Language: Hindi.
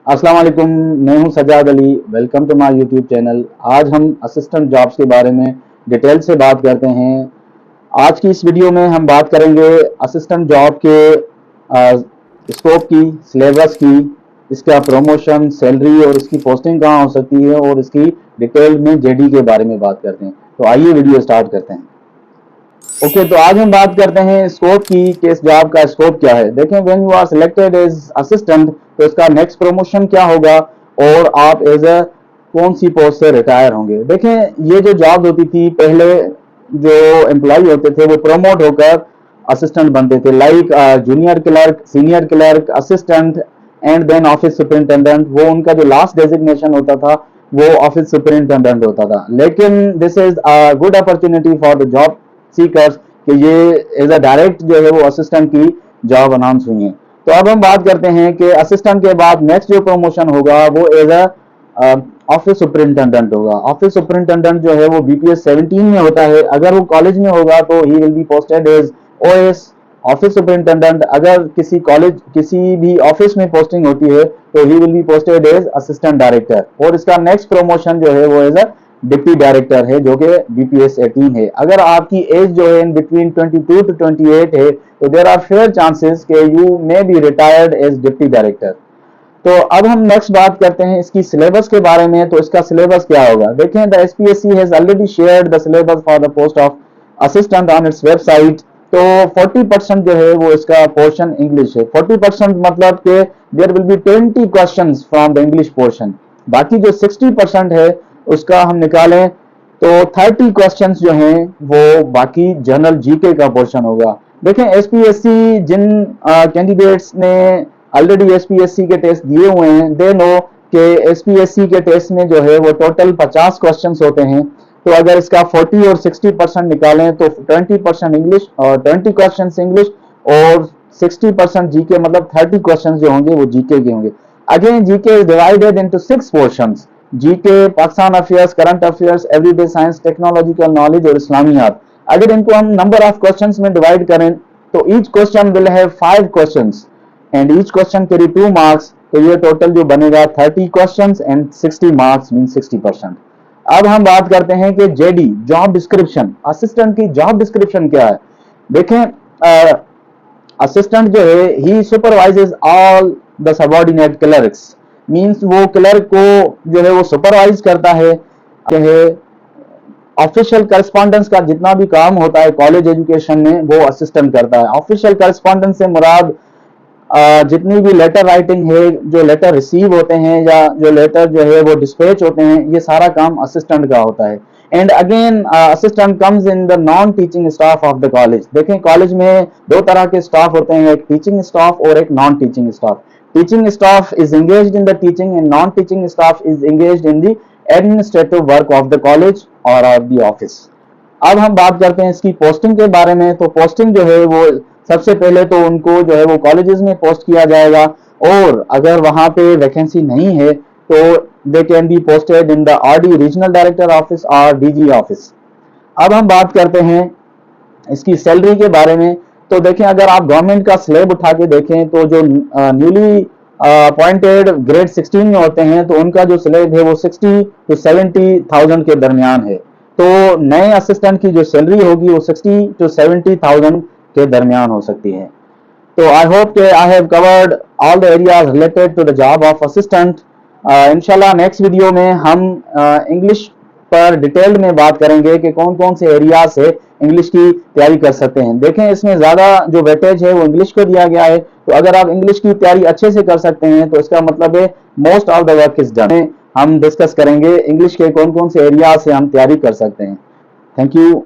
अस्सलाम वालेकुम। मैं हूं Sajjad Ali. Welcome to my YouTube channel. आज हम असिस्टेंट जॉब्स के बारे में डिटेल से बात करते हैं। आज की इस वीडियो में हम बात करेंगे असिस्टेंट जॉब के स्कोप की, सिलेबस की, इसका प्रमोशन, सैलरी और इसकी पोस्टिंग कहाँ हो सकती है और इसकी डिटेल में जेडी के बारे में बात करते हैं। तो आइए वीडियो स्टार्ट करते हैं। ओके, तो आज हम बात करते हैं स्कोप की कि इस जॉब का स्कोप क्या है। देखें, when you are selected as assistant तो इसका नेक्स्ट प्रमोशन क्या होगा और आप एज अ कौन सी पोस्ट से रिटायर होंगे। देखें, ये जो जॉब होती थी पहले, जो एम्प्लॉय होते थे वो प्रमोट होकर असिस्टेंट बनते थे, like junior clerk, senior clerk, assistant and then office superintendent. वो उनका जो लास्ट डेजिग्नेशन होता था वो ऑफिस सुपरिंटेंडेंट होता था। लेकिन this is a good opportunity for the job seekers कि ये एज अ डायरेक्ट जो है वो असिस्टेंट की जॉब अनाउंस हुई है। तो अब हम बात करते हैं कि असिस्टेंट के बाद नेक्स्ट जो प्रमोशन होगा वो एज अ ऑफिस सुपरिंटेंडेंट होगा। ऑफिस सुपरिंटेंडेंट जो है वो बीपीएस 17 में होता है। अगर वो कॉलेज में होगा तो he will be posted as OS office superintendent. अगर किसी कॉलेज, किसी भी ऑफिस में पोस्टिंग होती है तो he will be posted as assistant director. और इसका नेक्स्ट प्रमोशन जो है वो एज अ डिप्टी डायरेक्टर है, जो कि बीपीएस 18 है। अगर आपकी एज जो है इन बिटवीन 22 टू 28 है तो देर आर फेयर चांसेस कि you may be retired as deputy director. तो अब हम नेक्स्ट बात करते हैं इसकी सिलेबस के बारे में। तो इसका सिलेबस क्या होगा। देखें, the SPSC has already shared the syllabus for the post of assistant on its website. तो 40% जो है वो इसका पोर्शन इंग्लिश है। 40% मतलब कि there will be 20 questions from the English portion. बाकी जो 60% है उसका हम निकालें तो 30 क्वेश्चंस जो हैं वो बाकी जनरल जीके का पोर्शन होगा। देखें, एसपीएससी जिन कैंडिडेट्स ने ऑलरेडी एसपीएससी के टेस्ट दिए हुए हैं, दे नो कि एसपीएससी के टेस्ट में जो है वो टोटल 50 क्वेश्चंस होते हैं। तो अगर इसका 40 और 60% निकालें तो 20% इंग्लिश और 20 क्वेश्चन इंग्लिश और 60% जीके, मतलब 30 क्वेश्चन जो होंगे वो जीके के होंगे। Again GK is divided into 6 portions. GK, Pakistan affairs, current affairs, everyday science, technological knowledge और इस्लामियात। अगर इनको हम नंबर ऑफ क्वेश्चंस में डिवाइड करें तो each question will have 5 questions and each question carry 2 marks. तो ये टोटल जो बनेगा 30 क्वेश्चंस एंड 60 मार्क्स मीन 60%। अब हम बात करते हैं कि जेडी, जॉब डिस्क्रिप्शन, असिस्टेंट की जॉब डिस्क्रिप्शन क्या है। देखें, असिस्टेंट जो है ही supervises all the subordinate clerks. Means वो क्लर्क को जो है वो सुपरवाइज करता है। ऑफिशियल करस्पॉन्डेंस का जितना भी काम होता है कॉलेज एजुकेशन में वो असिस्टेंट करता है। ऑफिशियल करस्पॉन्डेंस से मुराद जितनी भी लेटर राइटिंग है, जो लेटर रिसीव होते हैं या जो लेटर जो है वो डिस्पैच होते हैं, ये सारा काम असिस्टेंट का होता है। And again assistant comes in the non teaching staff of the college. देखें, कॉलेज में दो तरह के स्टाफ होते हैं, एक टीचिंग स्टाफ और एक non teaching staff. Teaching staff is engaged in the teaching and non teaching staff is engaged in the administrative work of the college और ऑफ द ऑफिस। अब हम बात करते हैं इसकी पोस्टिंग के बारे में। तो पोस्टिंग जो है वो सबसे पहले तो उनको जो है वो कॉलेजेस में पोस्ट किया जाएगा और अगर वहां पे वैकेंसी नहीं है तो they can be posted in the RD, regional director office और डीजी ऑफिस। अब हम बात करते हैं इसकी सैलरी के बारे में। तो देखें, अगर आप गवर्नमेंट का स्लैब उठा के देखें तो जो न्यूली अपॉइंटेड ग्रेड 16 में होते हैं तो उनका जो स्लैब है वो 60 to 70,000 के दरमियान है। तो नए असिस्टेंट की जो सैलरी होगी वो 60 to 70,000 के दरमियान हो सकती है। तो आई होप कि I have covered all the areas related to the job of assistant. इंशाल्लाह नेक्स्ट वीडियो में हम इंग्लिश पर डिटेल्ड में बात करेंगे कि कौन कौन से एरिया से इंग्लिश की तैयारी कर सकते हैं। देखें, इसमें ज़्यादा जो वेटेज है वो इंग्लिश को दिया गया है। तो अगर आप इंग्लिश की तैयारी अच्छे से कर सकते हैं तो इसका मतलब है most of the work is done. हम डिस्कस करेंगे इंग्लिश के कौन कौन से एरिया से हम तैयारी कर सकते हैं। Thank you.